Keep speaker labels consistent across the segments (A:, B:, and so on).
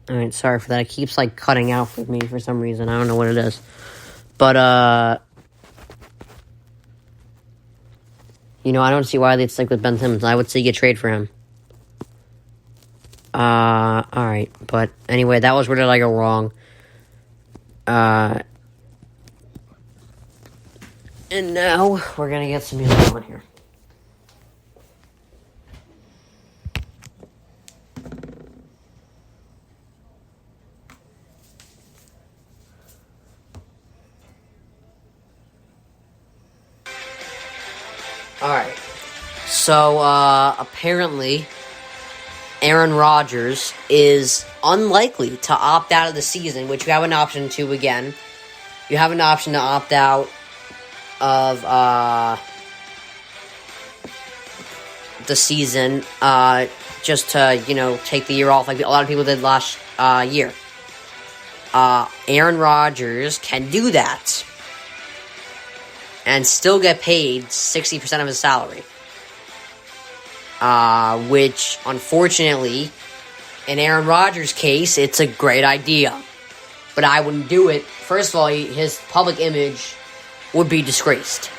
A: Alright, sorry for that. It keeps, cutting out with me for some reason. I don't know what it is. But, I don't see why they'd stick with Ben Simmons. I would see a trade for him. Alright. But, anyway, that was where did I go wrong. And now, we're gonna get some music on here. Alright. So, apparently, Aaron Rodgers is unlikely to opt out of the season, which you have an option to again. You have an option to opt out of, the season, just to, take the year off like a lot of people did last, year. Aaron Rodgers can do that and still get paid 60% of his salary. Which, unfortunately, in Aaron Rodgers' case, it's a great idea. But I wouldn't do it. First of all, his public image would be disgraced.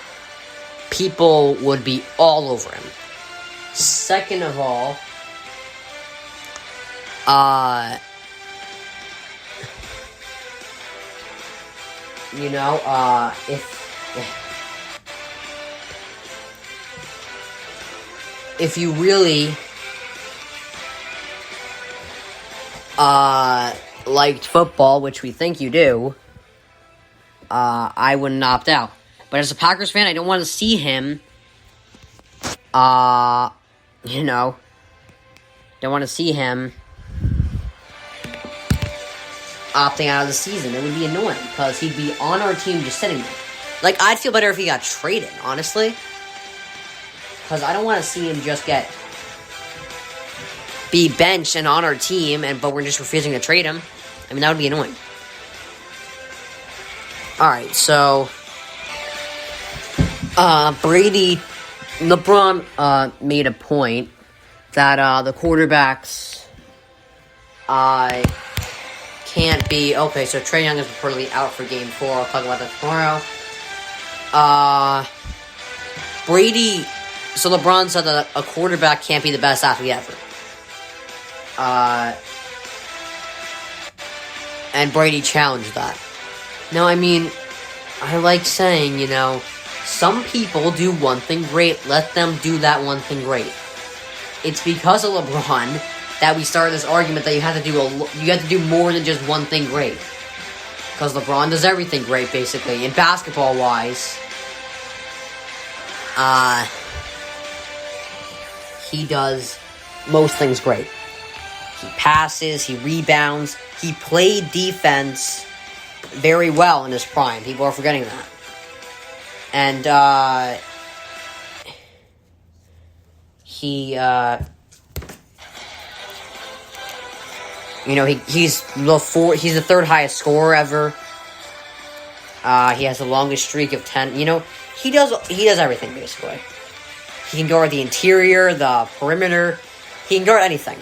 A: People would be all over him. Second of all, if you really liked football, which we think you do, I wouldn't opt out. But as a Packers fan, I don't want to see him, don't want to see him opting out of the season. It would be annoying, because he'd be on our team just sitting there. I'd feel better if he got traded, honestly. Because I don't want to see him just be benched and on our team, but we're just refusing to trade him. I mean, that would be annoying. Alright, so LeBron made a point that the quarterbacks can't be... Okay, so Trae Young is reportedly out for Game 4. I'll talk about that tomorrow. So LeBron said that a quarterback can't be the best athlete ever. And Brady challenged that. Now, I mean, I like saying, some people do one thing great. Let them do that one thing great. It's because of LeBron that we started this argument that you have to do more than just one thing great. Because LeBron does everything great, basically. And basketball-wise, he does most things great. He passes, he rebounds, he played defense very well in his prime. People are forgetting that. And, he's the third highest scorer ever. He has the longest streak of 10. He does everything, basically. He can guard the interior, the perimeter. He can guard anything.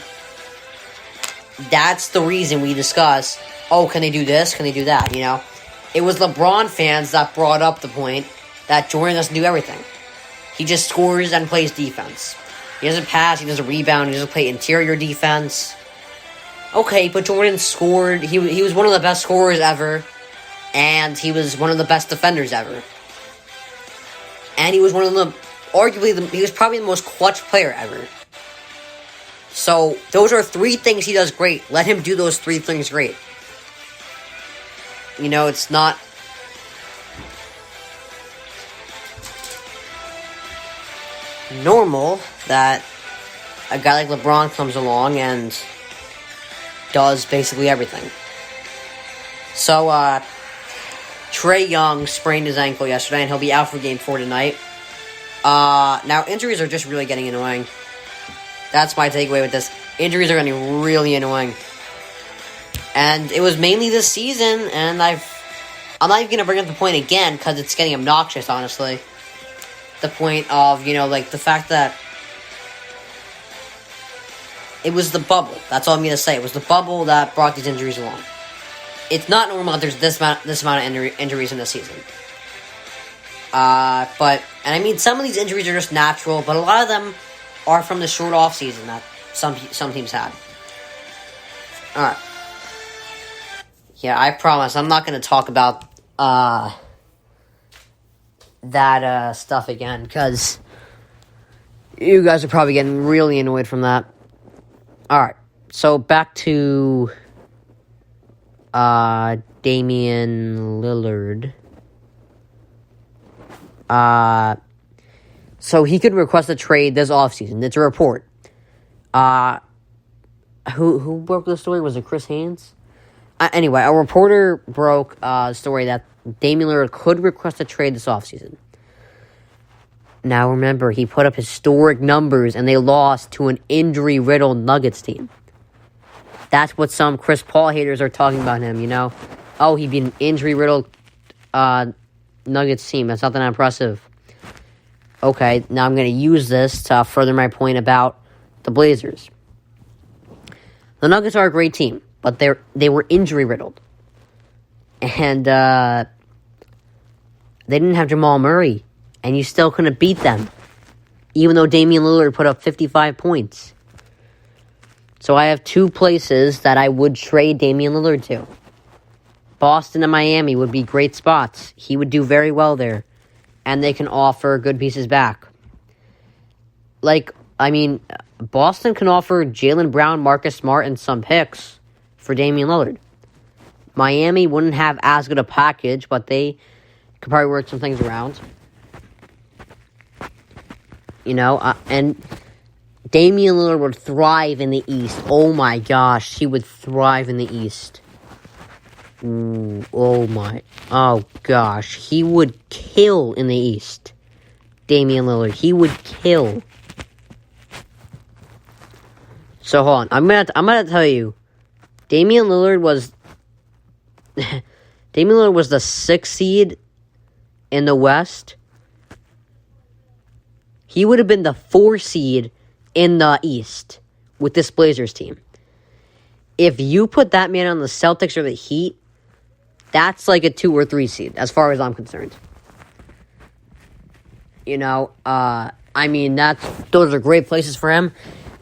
A: That's the reason we discuss, can they do this? Can they do that? It was LeBron fans that brought up the point that Jordan doesn't do everything. He just scores and plays defense. He doesn't pass, he doesn't rebound, he doesn't play interior defense. Okay, but Jordan scored. He was one of the best scorers ever. And he was one of the best defenders ever. And he was he was probably the most clutch player ever. So, those are three things he does great. Let him do those three things great. It's not... normal that a guy like LeBron comes along and does basically everything. So, Trae Young sprained his ankle yesterday, and he'll be out for Game 4 tonight. Now, injuries are just really getting annoying. That's my takeaway with this. Injuries are getting really annoying. And it was mainly this season, and I'm not even going to bring up the point again, because it's getting obnoxious, honestly. The point of, the fact that It was the bubble. That's all I'm going to say. It was the bubble that brought these injuries along. It's not normal that there's this amount of injuries in this season. And I mean, some of these injuries are just natural, but a lot of them are from the short off season that some teams had. All right. Yeah, I promise I'm not going to talk about that stuff again, because you guys are probably getting really annoyed from that. All right, so back to Damian Lillard. So he could request a trade this offseason. It's a report. Who broke the story? Was it Chris Haynes? Anyway, a reporter broke the story that Damian Lillard could request a trade this offseason. Now remember, he put up historic numbers and they lost to an injury-riddled Nuggets team. That's what some Chris Paul haters are talking about him, you know? Oh, he beat an injury-riddled Nuggets team. That's not that impressive. Okay, now I'm going to use this to further my point about the Blazers. The Nuggets are a great team, but they were injury-riddled. And they didn't have Jamal Murray. And you still couldn't beat them, even though Damian Lillard put up 55 points. So I have two places that I would trade Damian Lillard to. Boston and Miami would be great spots. He would do very well there. And they can offer good pieces back. Boston can offer Jaylen Brown, Marcus Smart, and some picks for Damian Lillard. Miami wouldn't have as good a package, but they could probably work some things around. And Damian Lillard would thrive in the East. Oh my gosh, he would thrive in the East. Ooh, oh gosh, he would kill in the East. Damian Lillard, he would kill. So hold on, I'm gonna tell you, Damian Lillard was the 6th seed in the West. He would have been the 4th seed in the East with this Blazers team. If you put that man on the Celtics or the Heat, that's like a 2 or 3 seed, as far as I'm concerned. Those are great places for him.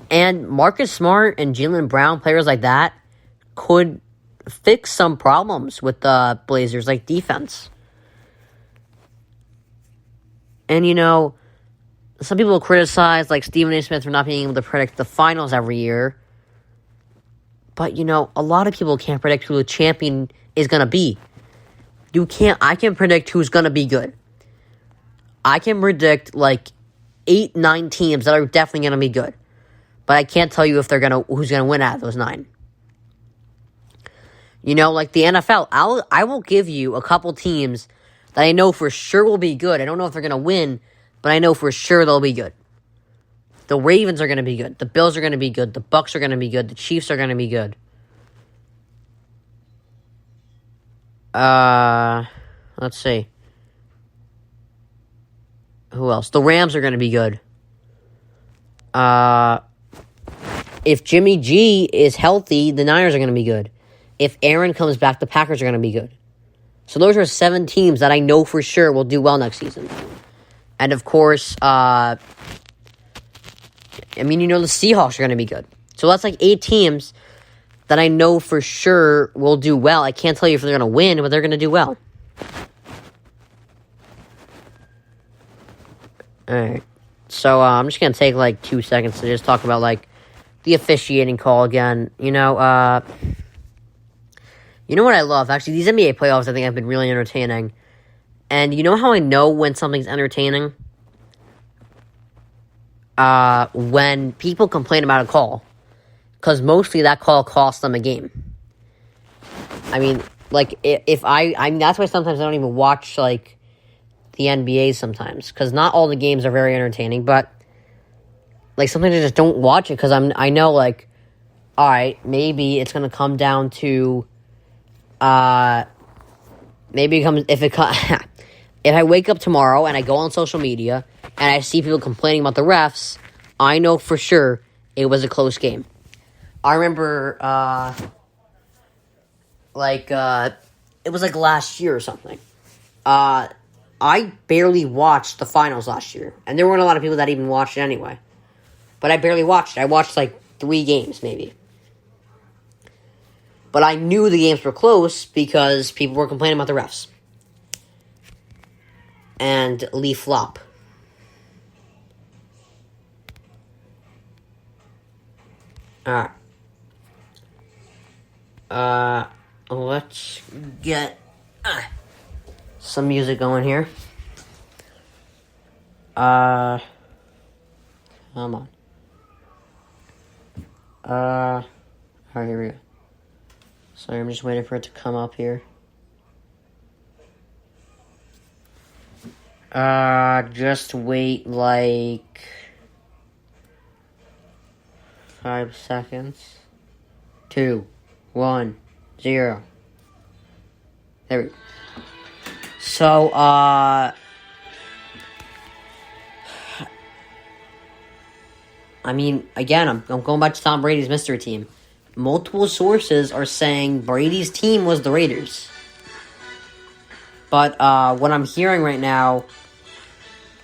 A: And Marcus Smart and Jaylen Brown, players like that, could fix some problems with the Blazers, like defense. And, some people criticize, like, Stephen A. Smith for not being able to predict the finals every year. But, a lot of people can't predict who the champion is going to be. I can predict who's going to be good. I can predict, 8, 9 teams that are definitely going to be good. But I can't tell you if who's going to win out of those 9. Like the NFL, I will give you a couple teams that I know for sure will be good. I don't know if they're going to win, but I know for sure they'll be good. The Ravens are going to be good. The Bills are going to be good. The Bucks are going to be good. The Chiefs are going to be good. Let's see. Who else? The Rams are going to be good. If Jimmy G is healthy, the Niners are going to be good. If Aaron comes back, the Packers are going to be good. So those are 7 teams that I know for sure will do well next season. And of course, the Seahawks are going to be good. So that's 8 teams that I know for sure will do well. I can't tell you if they're going to win, but they're going to do well. Alright. So I'm just going to take 2 seconds to just talk about the officiating call again. You know what I love? Actually, these NBA playoffs I think have been really entertaining. And you know how I know when something's entertaining? When people complain about a call. Because mostly that call costs them a game. That's why sometimes I don't even watch, the NBA sometimes. Because not all the games are very entertaining, but, sometimes I just don't watch it because I know, alright, maybe it's going to come down to, if I wake up tomorrow and I go on social media and I see people complaining about the refs, I know for sure it was a close game. I remember, it was like last year or something. I barely watched the finals last year. And there weren't a lot of people that even watched it anyway. But I barely watched it. I watched like 3 games, maybe. But I knew the games were close because people were complaining about the refs. And Lee Flop. Alright. Let's get some music going here. Come on. Alright, here we go. Sorry, I'm just waiting for it to come up here. Just wait like 5 seconds. 2, 1, 0. There we go. So, I mean, again, I'm going back to Tom Brady's mystery team. Multiple sources are saying Brady's team was the Raiders. But, what I'm hearing right now,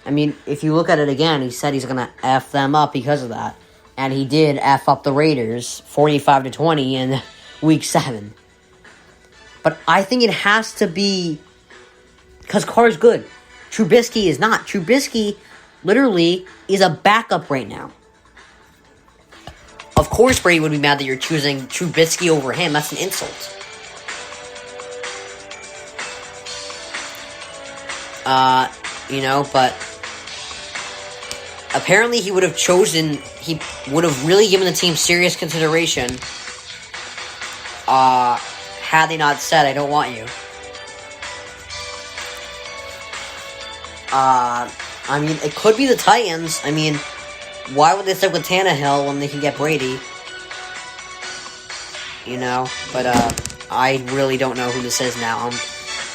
A: I mean, if you look at it again, he said he's going to F them up because of that. And he did F up the Raiders 45-20 in Week 7. But I think it has to be because Carr's good. Trubisky is not. Trubisky literally is a backup right now. Of course Brady would be mad that you're choosing Trubisky over him. That's an insult. But apparently he would have really given the team serious consideration had they not said, I don't want you. I mean, it could be the Titans. I mean, why would they stick with Tannehill when they can get Brady? But I really don't know who this is now.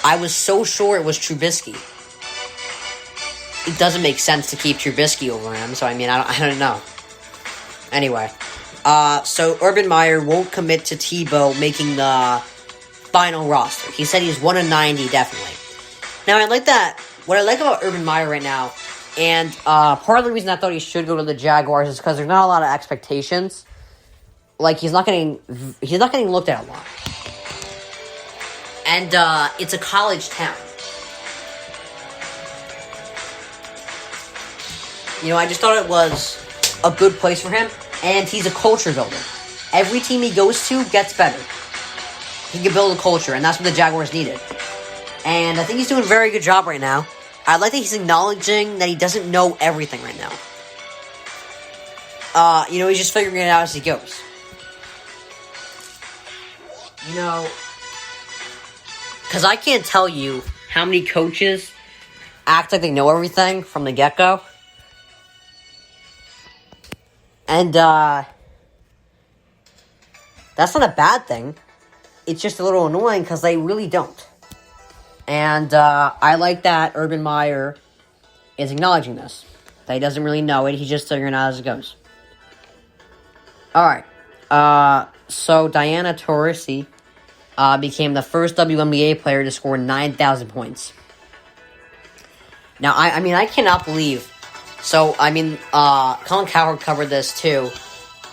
A: I was so sure it was Trubisky. It doesn't make sense to keep Trubisky over him, so I mean, I don't know. Anyway, so Urban Meyer won't commit to Tebow making the final roster. He said he's 1-90, definitely. Now, what I like about Urban Meyer right now, and part of the reason I thought he should go to the Jaguars is because there's not a lot of expectations. Like, he's not getting looked at a lot. And it's a college town. I just thought it was a good place for him, and he's a culture builder. Every team he goes to gets better. He can build a culture, and that's what the Jaguars needed. And I think he's doing a very good job right now. I like that he's acknowledging that he doesn't know everything right now. He's just figuring it out as he goes. Because I can't tell you how many coaches act like they know everything from the get-go. And, that's not a bad thing. It's just a little annoying because they really don't. And, I like that Urban Meyer is acknowledging this. That he doesn't really know it. He's just figuring it out as it goes. Alright. So Diana Taurasi became the first WNBA player to score 9,000 points. Now, I cannot believe... So, Colin Cowherd covered this, too,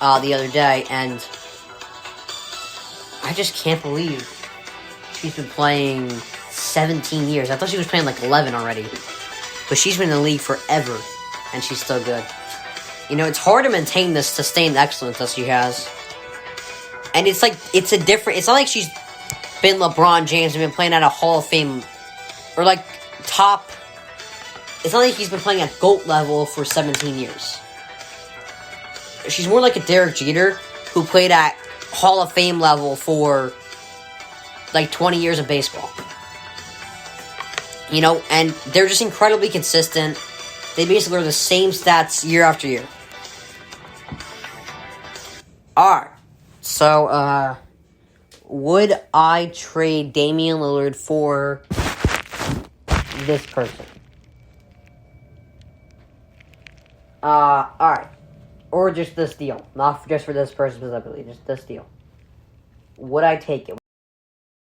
A: the other day, and I just can't believe she's been playing 17 years. I thought she was playing, 11 already. But she's been in the league forever, and she's still good. It's hard to maintain this sustained excellence that she has. And it's not like she's been LeBron James and been playing at a Hall of Fame, or, top... It's not like he's been playing at GOAT level for 17 years. She's more like a Derek Jeter, who played at Hall of Fame level for, 20 years of baseball. And they're just incredibly consistent. They basically are the same stats year after year. Alright. So, would I trade Damian Lillard for this person? Alright. or just this deal, not just for this person specifically, just this deal, would I take it?